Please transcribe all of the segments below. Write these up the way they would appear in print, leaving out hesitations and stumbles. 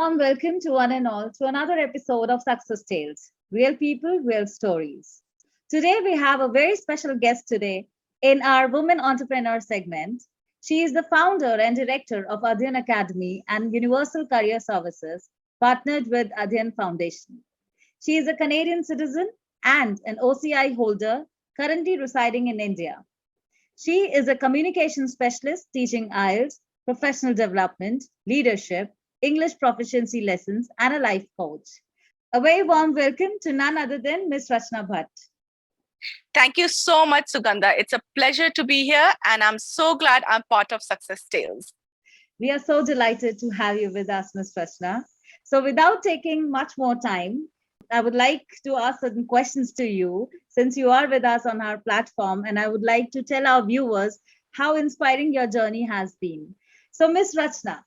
warm welcome to one and all to another episode of Success Tales. Real people, real stories. Today we have a very special guest today in our Women Entrepreneur segment. She is the founder and director of Adhyan Academy and Universal Career Services, partnered with Adhyan Foundation. She is a Canadian citizen and an OCI holder currently residing in India. She is a communication specialist teaching IELTS, professional development, leadership, English proficiency lessons, and a life coach. A very warm welcome to none other than Ms.Rachna Bhatt. Thank you so much, Sugandha. It's a pleasure to be here, and I'm so glad I'm part of Success Tales. We are so delighted to have you with us, Ms. Rachna. So, without taking much more time, I would like to ask certain questions to you since you are with us on our platform, and I would like to tell our viewers how inspiring your journey has been. So, Ms. Rachna,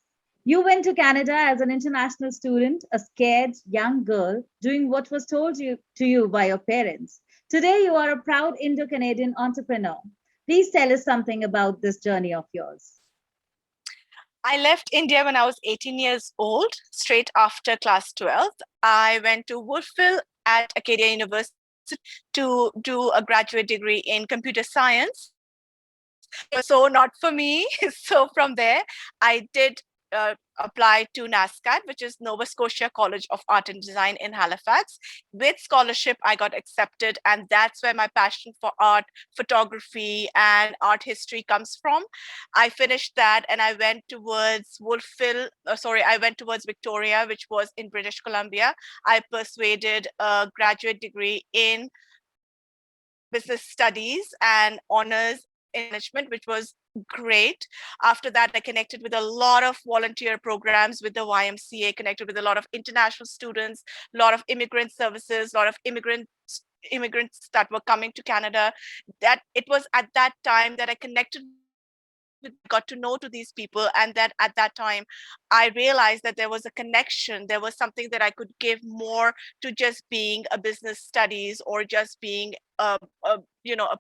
you went to Canada as an international student, a scared young girl, doing what was told to you by your parents. Today, you are a proud Indo-Canadian entrepreneur. Please tell us something about this journey of yours. I left India when I was 18 years old, straight after class 12. I went to Woodville at Acadia University to do a graduate degree in computer science. So not for me. So from there, I did apply to NASCAD, which is Nova Scotia College of Art and Design in Halifax. With scholarship, I got accepted, and that's where my passion for art, photography, and art history comes from. I finished that, and I went towards I went towards Victoria, which was in British Columbia. I persuaded a graduate degree in business studies and honors in management, which was great. After that, I connected with a lot of volunteer programs with the YMCA, connected with a lot of international students, a lot of immigrant services, a lot of immigrants that were coming to Canada. That it was at that time that I connected got to know to these people, and that at that time I realized that there was a connection, there was something that I could give more to just being a business studies or just being a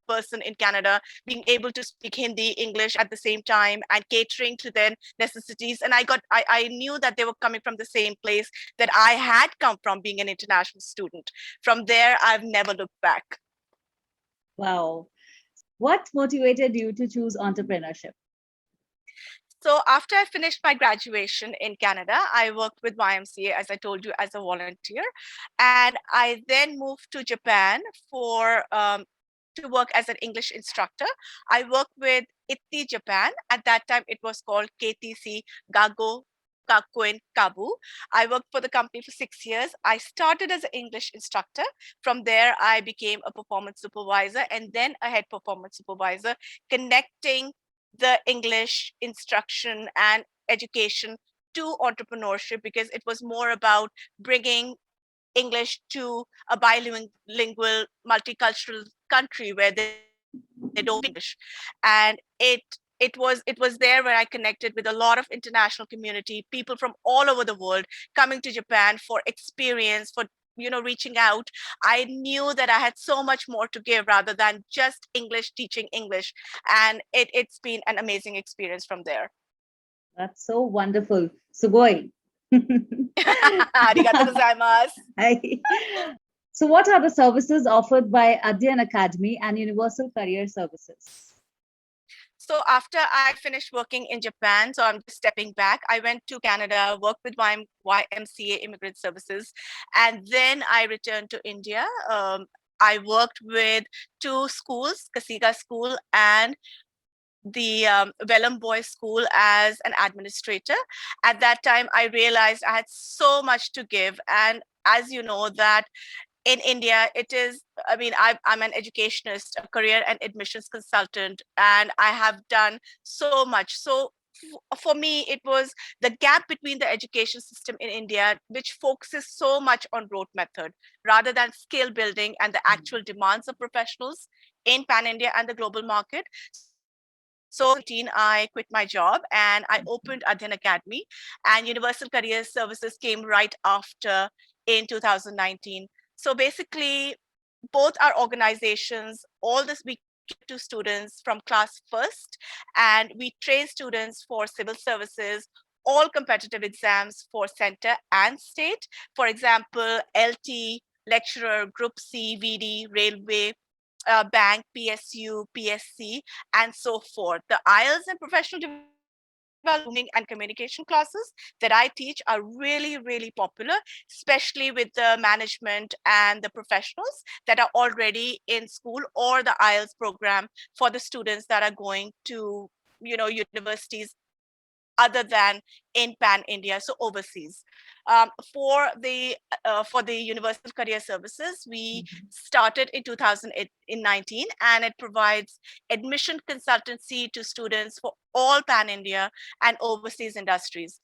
person in Canada, being able to speak Hindi, English at the same time, and catering to their necessities. And I knew that they were coming from the same place that I had come from, being an international student. From there, I've never looked back. Wow. What motivated you to choose entrepreneurship? So after I finished my graduation in Canada, I worked with YMCA, as I told you, as a volunteer. And I then moved to Japan to work as an English instructor. I worked with ITI Japan. At that time, it was called KTC Gago Kakuen Kabu. I worked for the company for 6 years. I started as an English instructor. From there, I became a performance supervisor and then a head performance supervisor, connecting the English instruction and education to entrepreneurship, because it was more about bringing English to a bilingual, multicultural country where they don't English. And it was there where I connected with a lot of international community, people from all over the world coming to Japan for experience, for reaching out. I knew that I had so much more to give rather than just English, teaching English. And it's been an amazing experience from there. That's so wonderful. Sugoi. Arigato gozaimasu. So, what are the services offered by Adhyan Academy and Universal Career Services? So after I finished working in Japan, so I'm just stepping back, I went to Canada, worked with YMCA Immigrant Services, and then I returned to India. I worked with two schools, Kasiga School and the Vellum Boys School, as an administrator. At that time, I realized I had so much to give. And as you know, that in India, I'm an educationist, a career and admissions consultant, and I have done so much. So for me, it was the gap between the education system in India, which focuses so much on rote method rather than skill building and the actual demands of professionals in Pan India and the global market. So in 2018, I quit my job and I opened Adhyan Academy, and Universal Career Services came right after in 2019. So basically, both our organizations, all this we give to students from class first, and we train students for civil services all competitive exams for center and state. For example, LT, lecturer, Group C, VD, railway, bank, PSU, PSC, and so forth. The IELTS and professional development and communication classes that I teach are really, really popular, especially with the management and the professionals that are already in school, or the IELTS program for the students that are going to, universities other than in pan India, so overseas. For the Universal Career Services, we Mhm. started in 2019, and it provides admission consultancy to students for all pan India and overseas industries,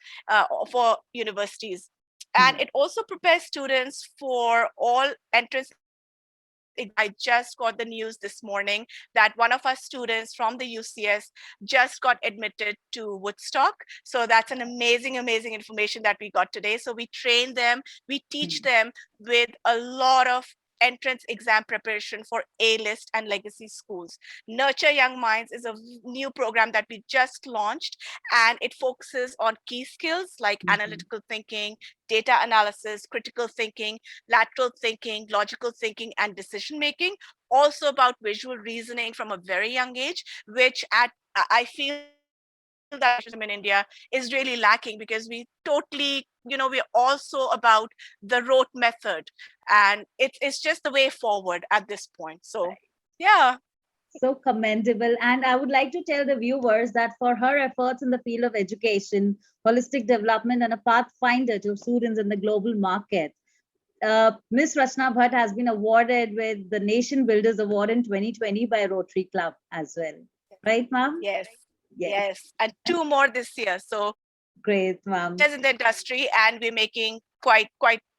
for universities. And Hmm. it also prepares students for all entrance exams. I just got the news this morning that one of our students from the UCS just got admitted to Woodstock. So that's an amazing, amazing information that we got today. So we train them, we teach Hmm. them with a lot of entrance exam preparation for A-list and legacy schools. Nurture Young Minds is a new program that we just launched, and it focuses on key skills like Mhm. analytical thinking, data analysis, critical thinking, lateral thinking, logical thinking, and decision making. Also about visual reasoning from a very young age, which I feel that education system in India is really lacking, because we totally, we're also about the rote method, and it's just the way forward at this point. So yeah. So commendable. And I would like to tell the viewers that for her efforts in the field of education, holistic development, and a pathfinder to students in the global market, Ms. Rachna Bhatt has been awarded with the Nation Builders Award in 2020 by Rotary Club as well. Right, ma'am? Yes. Yes. Yes, and two more this year. So Great, leaders ma'am. in the industry, and we're making quite.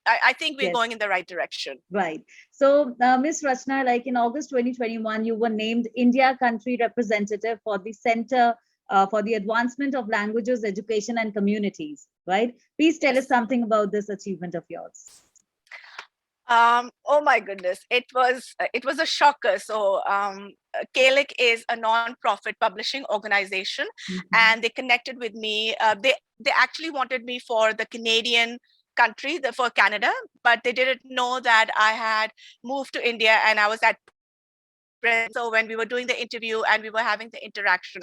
I think we're Yes. going in the right direction. Right. So, Ms. Rachna, like in August 2021, you were named India Country Representative for the Center for the Advancement of Languages, Education, and Communities, right? Please tell us Yes. something about this achievement of yours. Oh my goodness, it was a shocker. So Kalik is a non-profit publishing organization, Mhm. and they connected with me. They actually wanted me for the Canadian country, for Canada, but they didn't know that I had moved to India and I was at present. So when we were doing the interview and we were having the interaction,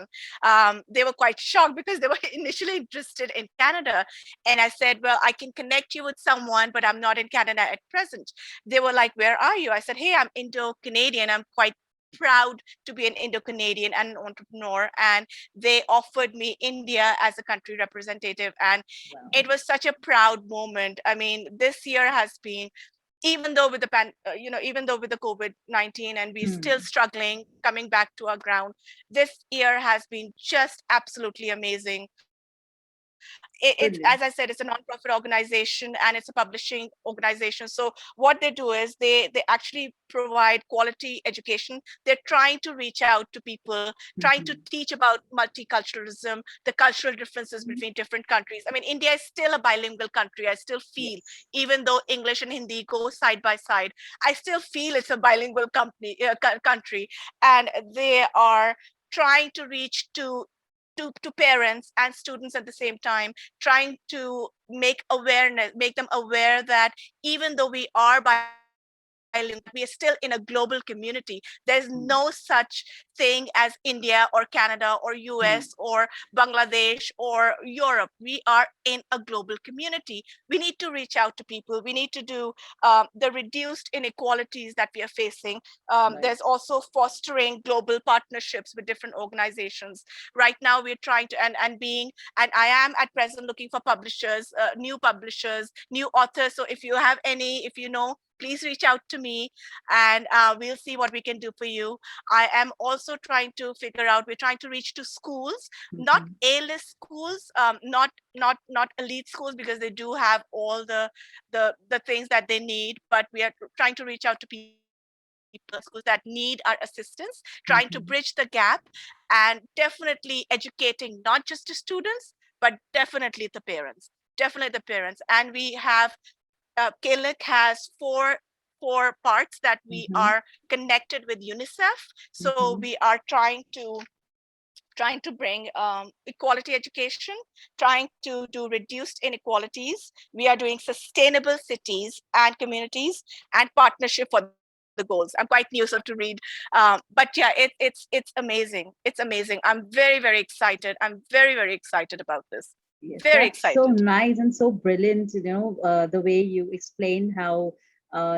they were quite shocked because they were initially interested in Canada. And I said, well, I can connect you with someone, but I'm not in Canada at present. They were like, where are you? I said, hey, I'm Indo-Canadian. I'm quite proud to be an Indo-Canadian and an entrepreneur. And they offered me India as a country representative. And Wow. it was such a proud moment. I mean, this year has been, even though with the even though with the COVID-19, and we're still Hmm. struggling coming back to our ground, this year has been just absolutely amazing. As I said, it's a Brilliant. nonprofit organization and it's a publishing organization. So what they do is they actually provide quality education. They're trying to reach out to people, trying to Mhm. teach about multiculturalism, the cultural differences between different countries. I mean, India is still a bilingual country. I still feel, Yes. even though English and Hindi go side by side, I still feel it's a bilingual country, and they are trying to reach to parents and students at the same time, trying to make them aware that even though we are bilingual, that we are still in a global community. There's no Hmm. such thing as India or Canada or US Hmm. or Bangladesh or Europe. We are in a global community. We need to reach out to people. We need to do the reduced inequalities that we are facing. Right. There's also fostering global partnerships with different organizations. Right now we're trying to, and I am at present looking for publishers, new authors. So if you have any, if you know, please reach out to me, and we'll see what we can do for you. I am also trying to figure out, we're trying to reach to schools, not Mhm. A-list schools, not elite schools, because they do have all the things that they need, but we are trying to reach out to people schools that need our assistance, trying to bridge Mhm. the gap, and definitely educating not just the students, but definitely the parents. Definitely the parents. And we have, KLIC has four parts that we Mhm. are connected with UNICEF. So Mhm. we are trying to trying to bring equality education, trying to do reduced inequalities. We are doing sustainable cities and communities and partnership for the goals. I'm quite new, so to read. But yeah, it's amazing. It's amazing. I'm very, very excited. I'm very, very excited about this. Yes, Very that's so excited. nice and so brilliant, the way you explained how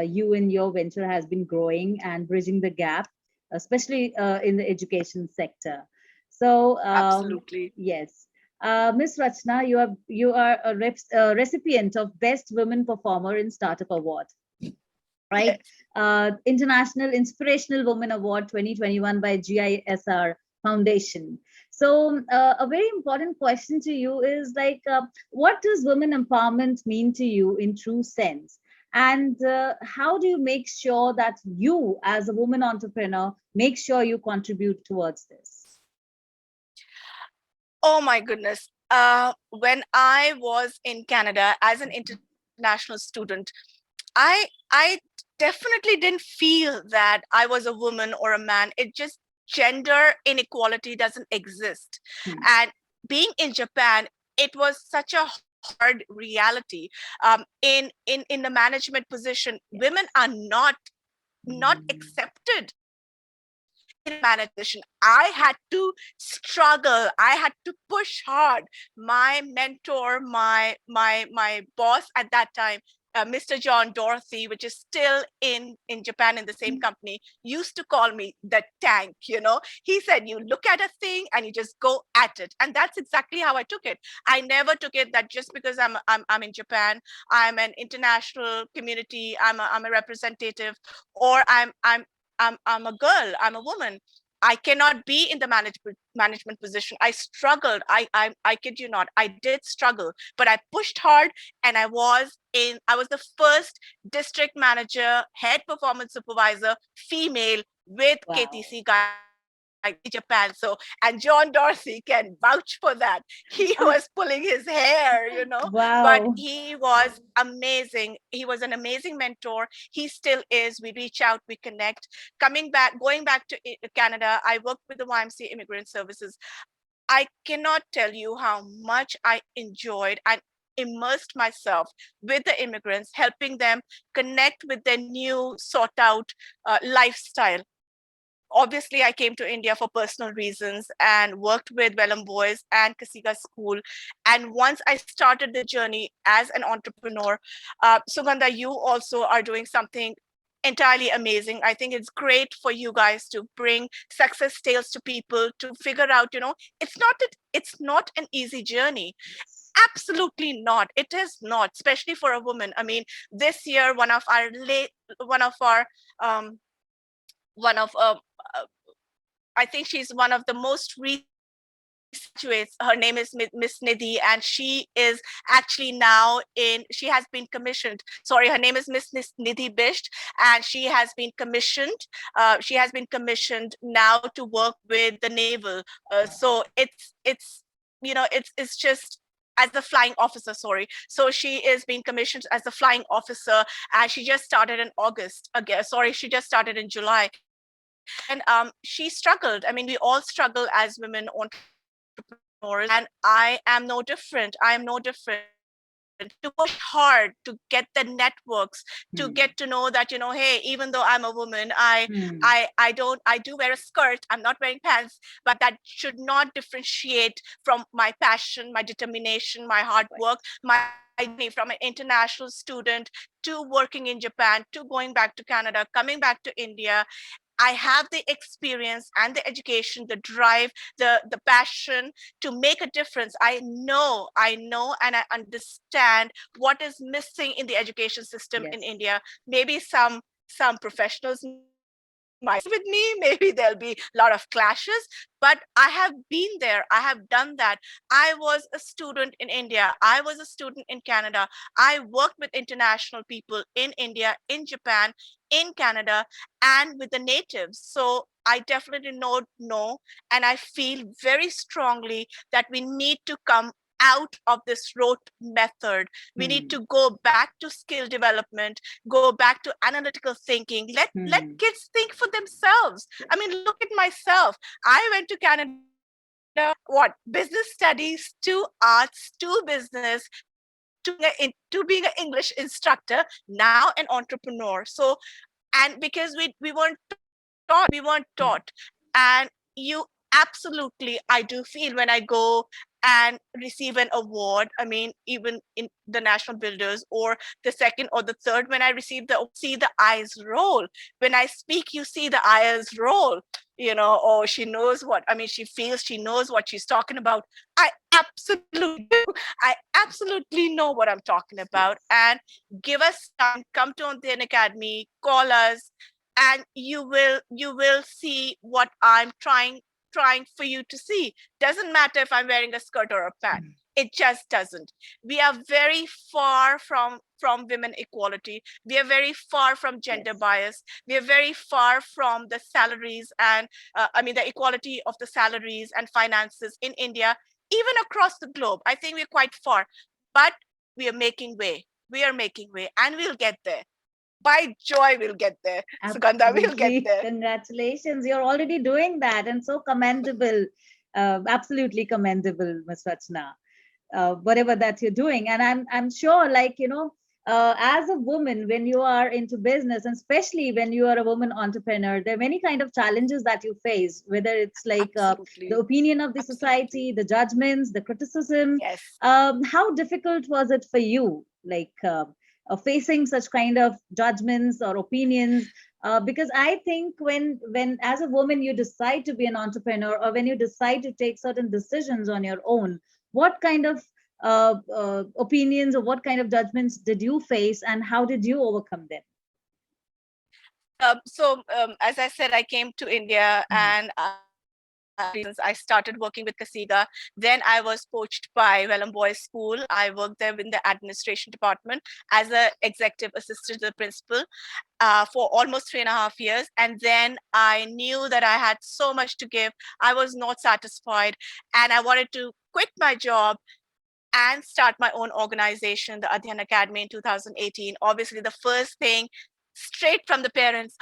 you and your venture has been growing and bridging the gap, especially in the education sector. So, Absolutely. yes, Ms. Rachna, you are a recipient of Best Women Performer in Startup Award, right? Yes. International Inspirational Woman Award 2021 by GISR Foundation. So, a very important question to you is like, what does women empowerment mean to you in true sense? And how do you make sure that you, as a woman entrepreneur, make sure you contribute towards this? Oh my goodness. When I was in Canada as an international student, I definitely didn't feel that I was a woman or a man. It just gender inequality doesn't exist. Hmm. And being in Japan, it was such a hard reality. In the management position, women Yes. are not Hmm. accepted in a managed position. I had to struggle. I had to push hard. My mentor, my boss at that time, Mr. John Dorothy, which is still in Japan in the same company, used to call me the tank. He said, "You look at a thing and you just go at it," and that's exactly how I took it. I never took it that just because I'm in Japan, I'm an international community, I'm a representative, or I'm a girl, I'm a woman. I cannot be in the management position. I struggled. I kid you not. I did struggle, but I pushed hard, and I was the first district manager, head performance supervisor, female with Wow. KTC guidelines in Japan. So, and John Dorsey can vouch for that. He was pulling his hair. But Wow. he was amazing. He was an amazing mentor. He still is. We reach out, we connect. Going back to Canada, I worked with the YMCA Immigrant Services. I cannot tell you how much I enjoyed and immersed myself with the immigrants, helping them connect with their new sought out lifestyle. Obviously, I came to India for personal reasons and worked with Vellum Boys and Kasika School. And once I started the journey as an entrepreneur, Sugandha, you also are doing something entirely amazing. I think it's great for you guys to bring success tales to people to figure out, it's not an easy journey. Yes. Absolutely not. It is not, especially for a woman. I mean, this year, one of our um, one of I think she's one of the most recent graduates. Her name is Miss Nidhi, and she is actually now she has been commissioned. Sorry, her name is Nidhi Bisht, and she has been commissioned. She has been commissioned now to work with the naval. So it's just as a flying officer. Sorry, so she is being commissioned as a flying officer, and she just started in August. Again, sorry, she just started in July, and she struggled. I mean, we all struggle as women entrepreneurs, and I am no different. I am no different. To push hard, to get the networks, to get to know that, Hmm. hey, even though I'm a woman, I Hmm. do wear a skirt. I'm not wearing pants, but that should not differentiate from my passion, my determination, my hard work, Right. my journey from an international student to working in Japan, to going back to Canada, coming back to India. I have the experience and the education, the drive, the passion to make a difference. I know and I understand what is missing in the education system in Yes. India. Maybe some professionals might disagree with me, maybe there'll be a lot of clashes, but I have been there, I have done that. I was a student in India, I was a student in Canada. I worked with international people in India, in Japan, in Canada, and with the natives. So I definitely know, and I feel very strongly that we need to come out of this rote method. We need Hmm. to go back to skill development, go back to analytical thinking. Let Hmm. kids think for themselves. I Yes. mean, look at myself. I went to Canada for 2 years. what, business studies to arts to business to being an English instructor, now an entrepreneur. So, and because we weren't Mm. taught, and you absolutely, I do feel when I go and receive an award, I mean, even in the national builders or the second or the third, when I receive the, see the eyes roll. When I speak, you see the eyes roll, oh, she knows what, I mean, she feels, she knows what she's talking about. I absolutely do. I absolutely know what I'm talking about. Yes, And give us time, come to Adhyan Academy, call us, and you will see what I'm trying for you to see. Doesn't matter if I'm wearing a skirt or a pant. mm, It just doesn't. We are very far from women equality. We are very far from gender yes, bias. We are very far from the salaries and I mean the equality of the salaries and finances in India, even across the globe. I think we're quite far, but we are making way. We are making way, and we'll get there. By joy, we'll get there. Sugandha, we'll get absolutely. there. Congratulations. You're already doing that, and so commendable. Absolutely commendable, Ms. Rachna. Whatever that you're doing, and I'm sure, like, as a woman, when you are into business, and especially when you are a woman entrepreneur, there are many kind of challenges that you face, whether it's like the Absolutely. opinion of the Absolutely. society, the judgments, the criticism. Yes. How difficult was it for you, like facing such kind of judgments or opinions? Because I think when as a woman you decide to be an entrepreneur, or when you decide to take certain decisions on your own, what kind of opinions or what kind of judgments did you face, and how did you overcome them? So, as I said, I came to India, Mm, and I started working with Kasiga. Then I was poached by Welham Boys School. I worked there in the administration department as a executive assistant to the principal for almost 3.5 years. And then I knew that I had so much to give. I was not satisfied, and I wanted to quit my job and start my own organization, the Adhyan Academy, in 2018. Obviously, the first thing straight from the parents,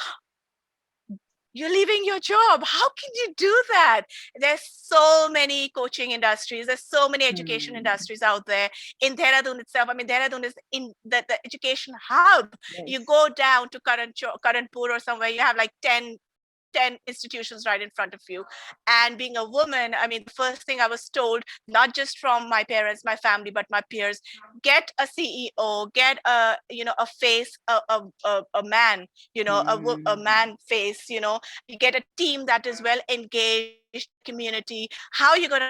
you're leaving your job. How can you do that? There's so many coaching industries. There's so many education mm, industries out there. In Dehradun itself, I mean, Dehradun is in the education hub. You yes. go down to Karanpur or somewhere, you have like 10 institutions right in front of you. And being a woman, I mean, the first thing I was told, not just from my parents, my family, but my peers, get a CEO, get a face, a man, a Mm, man face, you get a team that is well engaged community. How are you going to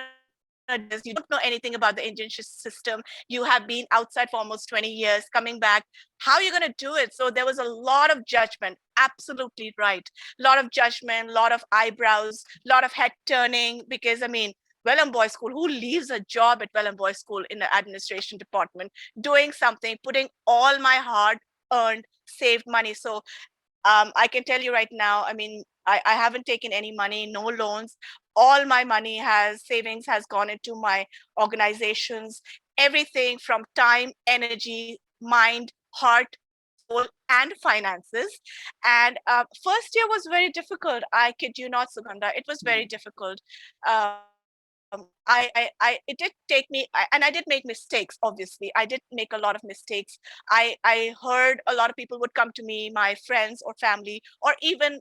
do this? You don't know anything about the Indian system. You have been outside for almost 20 years, coming back. How are you going to do it? So there was a lot of judgment. Absolutely right. A lot of judgment, a lot of eyebrows, a lot of head turning. Because I mean, Welham Boys School, who leaves a job at Welham Boys School in the administration department, doing something, putting all my hard earned, saved money. So I can tell you right now, I mean, I haven't taken any money, no loans. All my money has savings has gone into my organizations, everything from time, energy, mind, heart, soul, and finances. And first year was very difficult. I kid you not, Sugandha. It was very mm, difficult. It did take me, and I did make mistakes. Obviously, I did make a lot of mistakes. I heard a lot of people would come to me, my friends or family, or even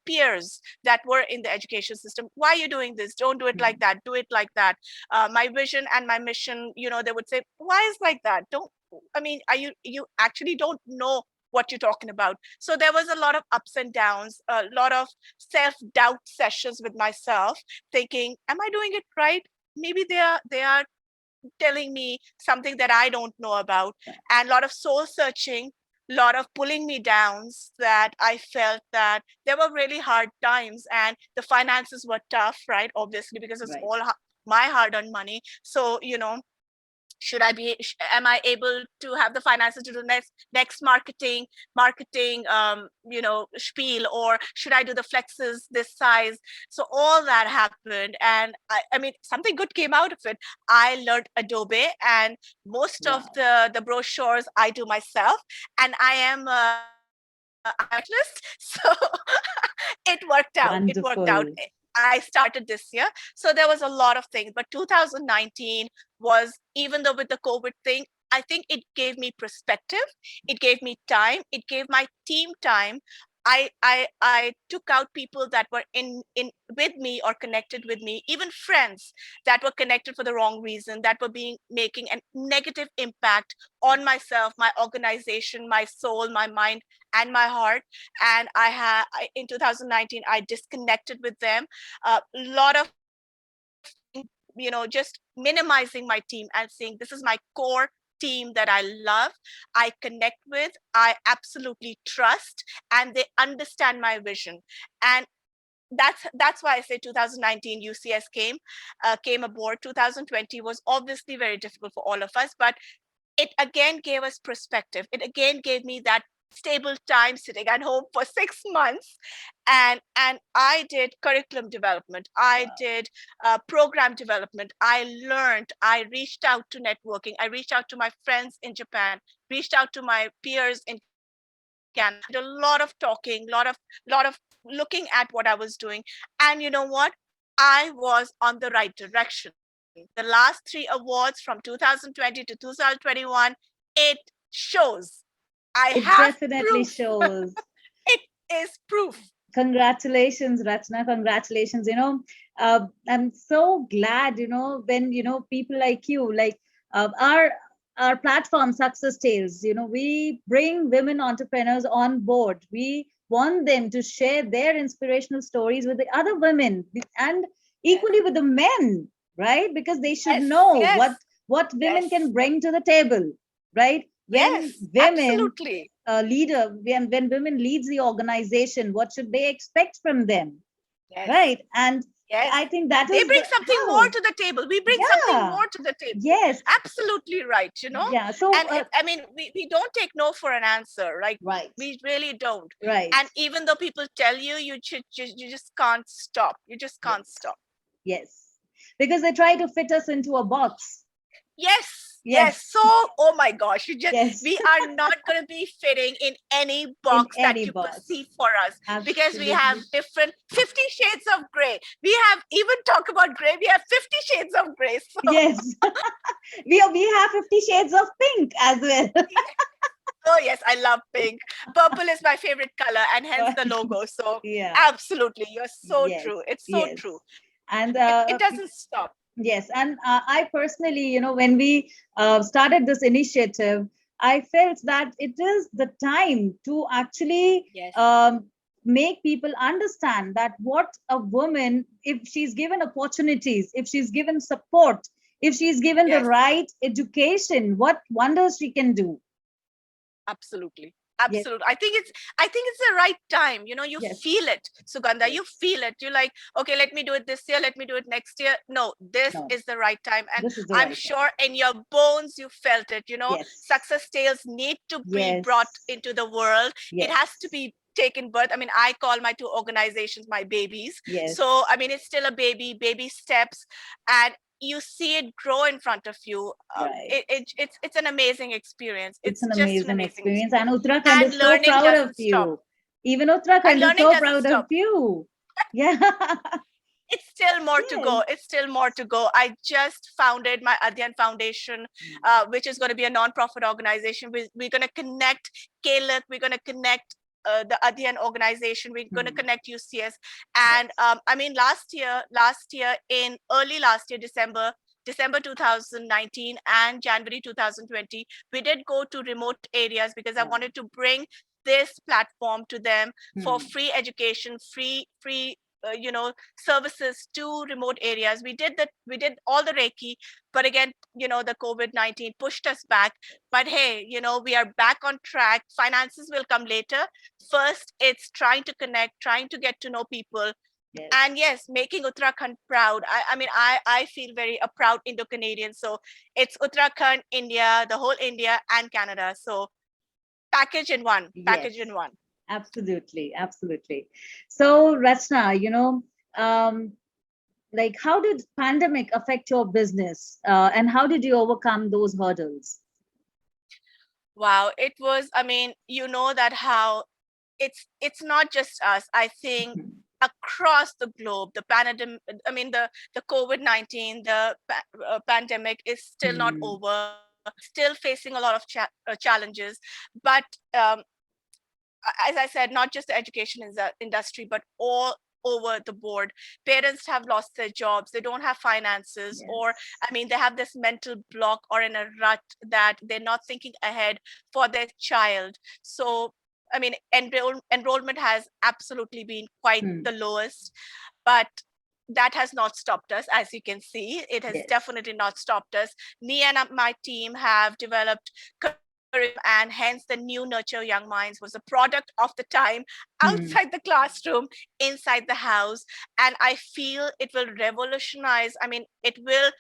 peers that were in the education system. Why are you doing this? Don't do it like mm, that. Do it like that. My vision and my mission, they would say, why is like that? Don't, I mean, are you actually don't know what you're talking about? So there was a lot of ups and downs, a lot of self doubt sessions with myself, thinking, am I doing it right? Maybe they are telling me something that I don't know about. And a lot of soul searching, a lot of pulling me downs, that I felt that there were really hard times, and the finances were tough, right? Obviously, because it's right. all my hard earned money. So, should I be am I able to have the finances to do next marketing spiel, or should I do the flexes this size? So all that happened, and I mean, something good came out of it. I learned Adobe, and most of Wow. the brochures I do myself, and I'm a artist. So it worked out. Wonderful. I started this year. So there was a lot of things, but 2019 was, even though with the COVID thing, I think it gave me perspective. It gave me time. It gave my team time. I took out people that were in with me or connected with me, even friends that were connected for the wrong reason, that were being making a negative impact on myself, my organization, my soul, my mind, and my heart. And in 2019 I disconnected with them. A lot of just minimizing my team and saying this is my core team that I love, I connect with, I absolutely trust, and they understand my vision. And that's why I say 2019 UCS came aboard. 2020 was obviously very difficult for all of us, but it again gave us perspective. It again gave me that stable time sitting at home for 6 months. And I did curriculum development, I Wow. did program development, I learned, I reached out to networking, I reached out to my friends in Japan, reached out to my peers in Canada, did a lot of talking, lot of looking at what I was doing. And you know what, I was on the right direction. The last 3 awards from 2020 to 2021, it shows. I It have definitely proof. shows. It is proof. Congratulations, Rachna. Congratulations. I'm so glad, when, people like you, like our platform, Success Tales, we bring women entrepreneurs on board. We want them to share their inspirational stories with the other women and Yes, equally with the men, right? Because they should yes, know yes, what women yes, can bring to the table, right? When yes, women absolutely. leader when women leads the organization, what should they expect from them, Yes, right? And yes. I think that They is bring something more how. to the table. We bring something Yeah. more to the table. Yes. Absolutely right. Yeah. So And I mean, we don't take no for an answer. Like, right. we really don't. Right. And even though people tell you, you just can't stop. You just can't Yes. stop. Yes, because they try to fit us into a box. Yes, yes. Yes. So, oh my gosh, Yes. we are not going to be fitting in any In box that any you box. perceive for us, because we have Absolutely. different 50 shades of gray. We have even talk about gray. We have 50 shades of gray. So, Yes. We have 50 shades of pink as well. oh yes, I love pink. Purple is my favorite color, and hence the logo. So, Yeah. absolutely, you're so Yes. true. It's so true. Yes. And It doesn't stop. yes, and I personally, when we started this initiative, I felt that it is the time to actually Yes, make people understand that what a woman, if she's given opportunities, if she's given support, if she's given the yes. right education, what wonders she can do. Absolutely. Yes, Absolutely. I think it's the right time. You yes, feel it, Sugandha. yes. You feel it. You're like, okay, let me do it this year, let me do it next year. No, this No, is the right time. And this is the I'm right time. sure in your bones you felt it. Yes, Success tales need to be brought yes, into the world. It has to yes, be taken birth. I mean, I call my two organizations my babies. So, yes. I mean, it's still a baby steps. And you see it grow in front of you. Right. It's an amazing experience. It's It's an just an amazing amazing experience. And experience. Uttarakhand And is so learning proud of doesn't stop. you. Even And Uttarakhand is learning so doesn't proud of stop. you. Yeah. It's still more to Yes. go. It's still more to go. I just founded my Adhyan Foundation, which is going to be a non-profit organization. We're going to connect KLIC. We're going to connect the Adhyan organization. We're going to Hmm. connect UCS. And Yes. I mean, in early last year, December 2019 and January 2020, we did go to remote areas because I Wow. wanted to bring this platform to them for Hmm. free education, free services to remote areas. We did all the Reiki, but again, the COVID-19 pushed us back. But hey, we are back on track. Finances will come later. First, it's trying to connect, trying to get to know people, and Yes. yes, making Uttarakhand proud. I mean, I feel very a proud Indo-Canadian. So it's Uttarakhand, India, the whole India and Canada. So package in one, package in Yes. one. Absolutely. Absolutely. So, Rachna, um, like how did pandemic affect your business, and how did you overcome those hurdles? Wow, it was, I mean, that how it's not just us. I think Mhm. across the globe, the pandemic, I mean, the COVID-19, the pandemic is still not Hmm. over, still facing a lot of challenges. But um, as I said, not just the education industry, but all over the board. Parents have lost their jobs, they don't have finances, or Yes. I mean, they have this mental block or in a rut that they're not thinking ahead for their child. So, I mean, enrollment has absolutely been quite Hmm. the lowest, but that has not stopped us. As you can see, it has Yes. definitely not stopped us. Me and my team have developed curriculum, and hence the new Nurture Young Minds was a product of the time, Hmm. outside the classroom, inside the house. And I feel it will revolutionize, I mean, it will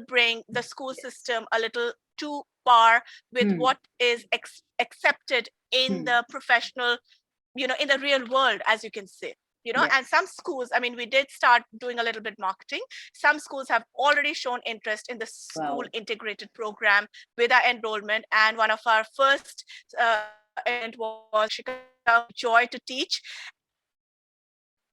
bring the school Yes. system a little to par with Hmm. what is accepted in Hmm. the professional, in the real world, as you can see. And some Yes. schools, I mean, we did start doing a little bit marketing. Some schools have already shown interest in the school Wow. integrated program with our enrollment, and one of our first enrollment was Shikha, joy to teach.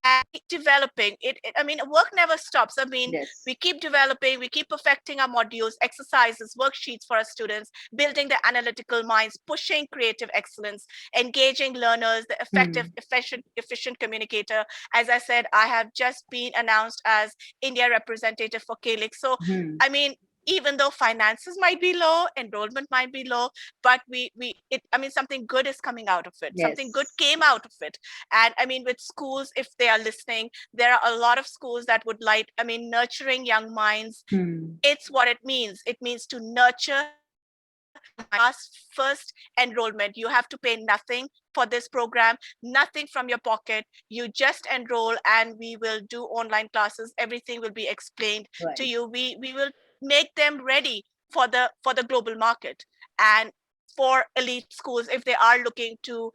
And keep developing it. I mean, work never stops. I mean, we Yes. keep developing, we keep perfecting our modules, exercises, worksheets for our students, building the analytical minds, pushing creative excellence, engaging learners, the effective, Hmm. efficient communicator. As I said, I have just been announced as India representative for KLIC. So, Hmm. I mean, even though finances might be low, enrollment might be low, but I mean, something good is coming out of it. Something good Yes. came out of it. And I mean, with schools, if they are listening, there are a lot of schools that would like, I mean, nurturing young minds. Hmm. It's what it means. It means to nurture young minds. First enrollment, you have to pay nothing for this program, nothing from your pocket. You just enroll, and we will do online classes. Everything will be explained to Right. you. We will make them ready for the global market. And for elite schools, if they are looking to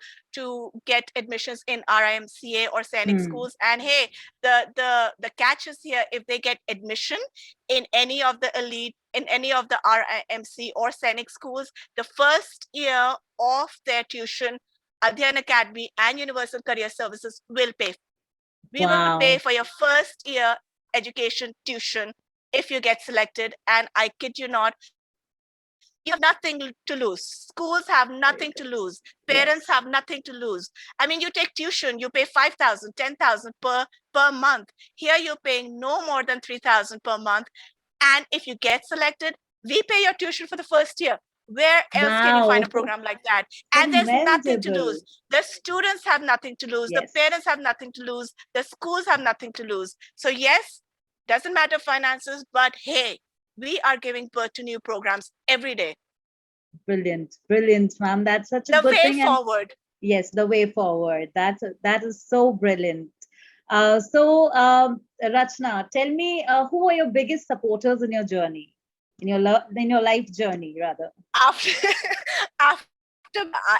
get admissions in RIMCA or SANIC Hmm. schools, and hey, the catch is here: if they get admission in any of the elite, in any of the RIMC or SANIC schools, the first year of their tuition, Adhyan Academy and Universal Career Services will pay. We will pay Wow. for your first year education tuition if you get selected. And I kid you not, you have nothing to lose. Schools have Very nothing to good. lose. Parents Yes. have nothing to lose. I mean, you take tuition, you pay 5,000, 10,000 per month. Here you're paying no more than 3,000 per month. And if you get selected, we pay your tuition for the first year. Where else can you find a Wow. program like that? And there's nothing to Commendable. lose. The students have nothing to lose. The parents Yes. have nothing to lose. The schools have nothing to lose. So yes, doesn't matter finances, but hey, we are giving birth to new programs every day. Brilliant. Brilliant, ma'am. That's such a The good way thing. And forward. yes, the way forward. That is so brilliant. Rachna, tell me, who are your biggest supporters in your journey, in your life journey, rather? After after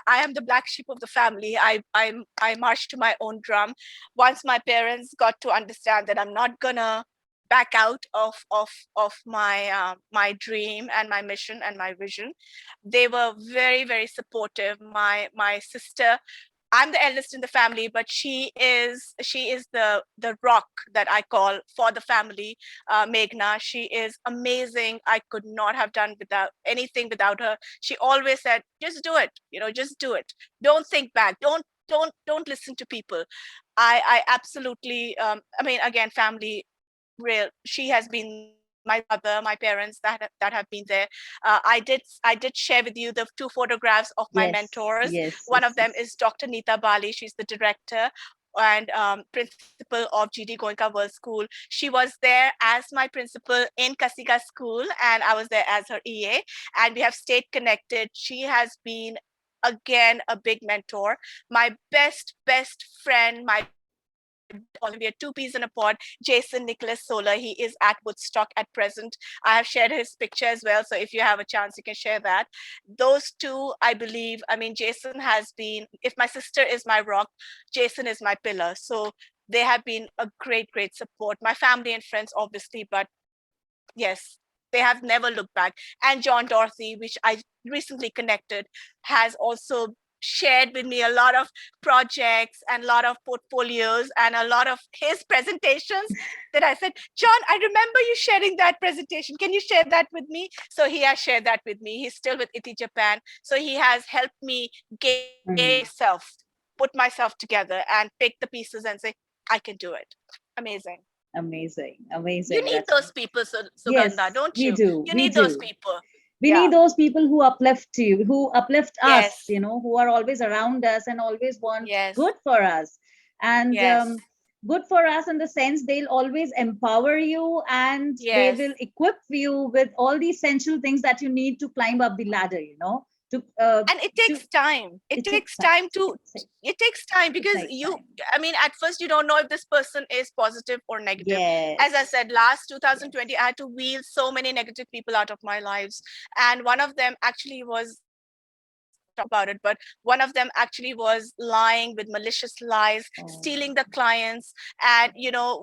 I am the black sheep of the family. I march to my own drum. Once my parents got to understand that I'm not gonna back out of my my dream and my mission and my vision, they were very, very supportive. My sister, I'm the eldest in the family, but she is the rock that I call for the family. Meghna, she is amazing. I could not have done without anything without her. She always said, "Just do it. Just do it. Don't think back. Don't listen to people." I absolutely. I mean, again, family real. She has been there. My brother, my parents that have been there. I did share with you the two photographs of my Yes, mentors. yes, One yes, of them yes. is Dr. Neeta Bali. She's the director and principal of GD Goenka World School. She was there as my principal in Kasika School, and I was there as her EA. And we have stayed connected. She has been again a big mentor, my best friend, my also we are two peas in a pod. Jason Nicholas Solar, he is at Woodstock at present. I have shared his picture as well, so if you have a chance you can share that. Those two, I believe, I mean, Jason has been, if my sister is my rock, Jason is my pillar. So they have been a great support. My family and friends obviously, but yes, they have never looked back. And John Dorothy, which I recently connected, has also shared with me a lot of projects and a lot of portfolios and a lot of his presentations that I said, John, I remember you sharing that presentation. Can you share that with me? So he has shared that with me. He's still with ITI Japan. So he has helped me get myself, put myself together and pick the pieces and say, I can do it. Amazing. Amazing. You need those people, Sugandha, Yes, don't we you? do. You We need those do. people. We need those people who uplift you, who uplift us, Yes. who are always around us and always want Yes. good for us. And Yes. good for us in the sense they'll always empower you, and they Yes. will equip you with all the essential things that you need to climb up the ladder, to And it takes time. It takes time to, it takes time because I mean, at first you don't know if this person is positive or negative. Yes. As I said, last 2020, I had to wheel so many negative people out of my lives. And one of them actually was, talk about it, but one of them actually was lying with malicious lies, stealing the clients, and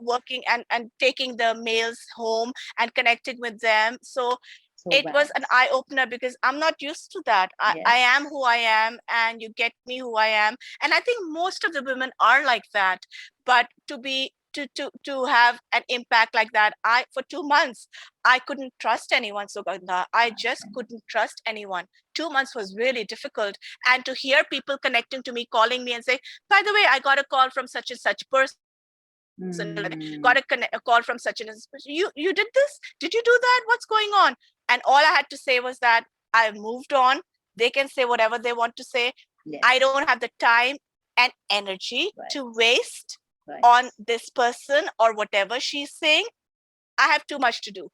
working and taking the mails home and connecting with them. So it was an eye opener because I'm not used to that. I am who I am, and you get me who I am. And I think most of the women are like that. But to have an impact like that, for 2 months, I couldn't trust anyone, Sugandha. I just couldn't trust anyone. 2 months was really difficult. And to hear people connecting to me, calling me and say, by the way, I got a call from such and such person. Got a call from such and such person. You did this? Did you do that? What's going on? And all I had to say was that I've moved on. They can say whatever they want to say. I don't have the time and energy to waste on this person or whatever she's saying. I have too much to do.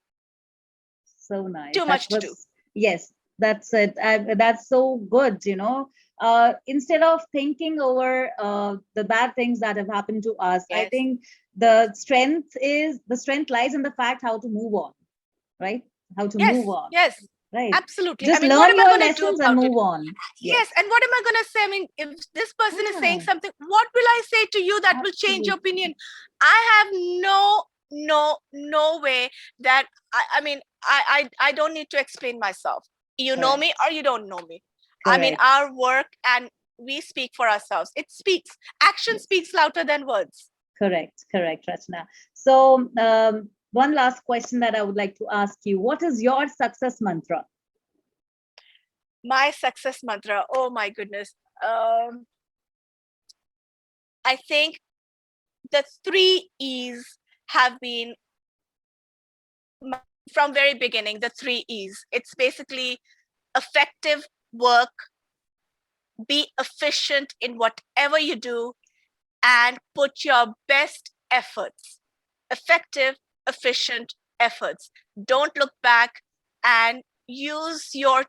So nice. Too much to do. Yes, that's it. That's so good, instead of thinking over the bad things that have happened to us, I think the strength lies in the fact how to move on, right? How to move on. Yes. Right. Absolutely. Just learn your lessons and move on. Yes. And what am I going to say? I mean, if this person is saying something, what will I say to you that will change your opinion? I have no way that, I mean, I don't need to explain myself. You know me or you don't know me. I mean, our work, and we speak for ourselves. It speaks. Action speaks louder than words. Correct, Rachna. So, one last question that I would like to ask you. What is your success mantra? My success mantra, oh my goodness. I think the 3 E's have been, from very beginning, the 3 E's. It's basically effective work, be efficient in whatever you do, and put your best efforts. Effective, efficient efforts. Don't look back, and use your,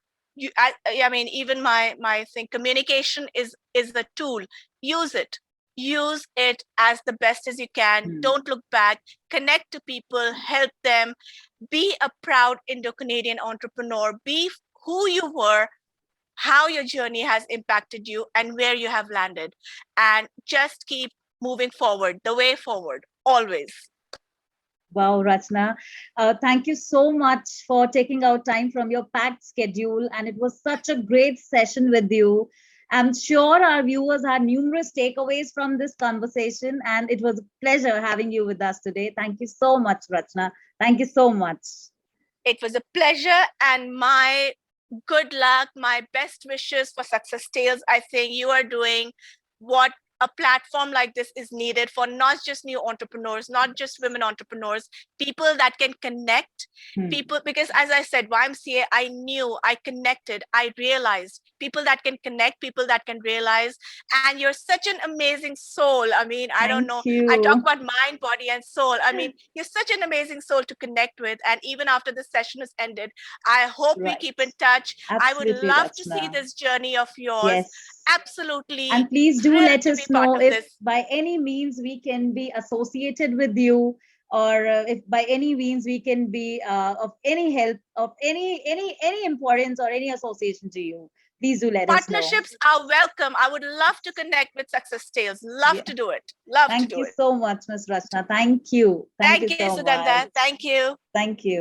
I mean, even my thing, communication is the tool. Use it as the best as you can. Don't look back. Connect to people, help them. Be a proud Indo-Canadian entrepreneur. Be who you were, how your journey has impacted you, and where you have landed, and just keep moving forward, the way forward, always. Wow, Rachna, thank you so much for taking out time from your packed schedule. And it was such a great session with you. I'm sure our viewers had numerous takeaways from this conversation, and it was a pleasure having you with us today. Thank you so much, Rachna. Thank you so much. It was a pleasure, and my good luck, my best wishes for Successtales. I think you are doing what a platform like this is needed for, not just new entrepreneurs, not just women entrepreneurs, people that can connect, people, because as I said, YMCA, I knew, I connected, I realized people that can connect, people that can realize. And you're such an amazing soul. I mean, I don't know. I talk about mind, body, and soul. I mean, you're such an amazing soul to connect with. And even after the session is ended, I hope we keep in touch. Absolutely, I would love to see this journey of yours. Absolutely. And please do let us know if by any means we can be associated with you, or if by any means we can be of any help, of any importance or any association to you. Please do let us know. Partnerships are welcome. I would love to connect with Successtales. Love to do it. Love to do it. Thank you so much, Ms. Rachna. Thank you. Thank you, Sugandha. Thank you. Thank you.